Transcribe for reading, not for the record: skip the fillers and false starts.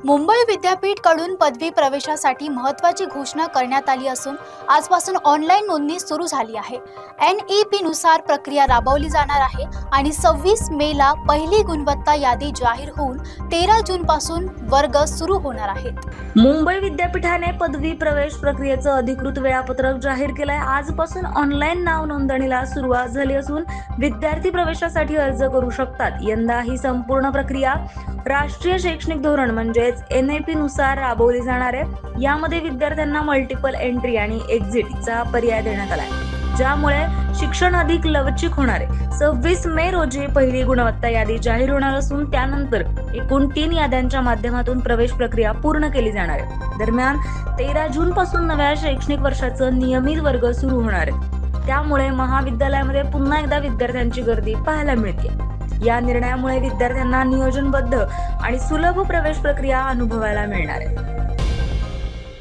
मुंबई विद्यापीठ कडून पदवी प्रवेशासाठी महत्त्वाची घोषणा करण्यात आली असून आजपासून ऑनलाईन नोंदणी सुरू झाली आहे। NEP नुसार प्रक्रिया राबवली जाणार आहे आणि 26 मेला पहिली गुणवत्ता यादी जाहीर होऊन 13 जून पासून वर्ग सुरू होणार आहेत। मुंबई विद्यापीठाने पदवी प्रवेश प्रक्रियेचं अधिकृत वेळापत्रक जाहीर केलंय। आजपासून ऑनलाईन नाव नोंदणीला सुरुवात झाली असून विद्यार्थी प्रवेशासाठी अर्ज करू शकतात। यंदा ही संपूर्ण प्रक्रिया राष्ट्रीय शैक्षणिक धोरण म्हणजेच NEP नुसार राबवली जाणार आहे। यामध्ये विद्यार्थ्यांना मल्टिपल एंट्री आणि एक्झिटचा पर्याय देण्यात आलाय, ज्यामुळे शिक्षण अधिक लवचिक होणार आहे। 26 मे रोजी पहिली गुणवत्ता यादी जाहीर होणार असून त्यानंतर एकूण 3 याद्यांच्या माध्यमातून प्रवेश प्रक्रिया पूर्ण केली जाणार आहे। दरम्यान 13 जून पासून नव्या शैक्षणिक वर्षाचं नियमित वर्ग सुरू होणार आहे। त्यामुळे महाविद्यालयामध्ये पुन्हा एकदा विद्यार्थ्यांची गर्दी पाहायला मिळते। या निर्णयामुळे विद्यार्थ्यांना नियोजनबद्ध आणि सुलभ प्रवेश प्रक्रिया अनुभवायला मिळणार आहे।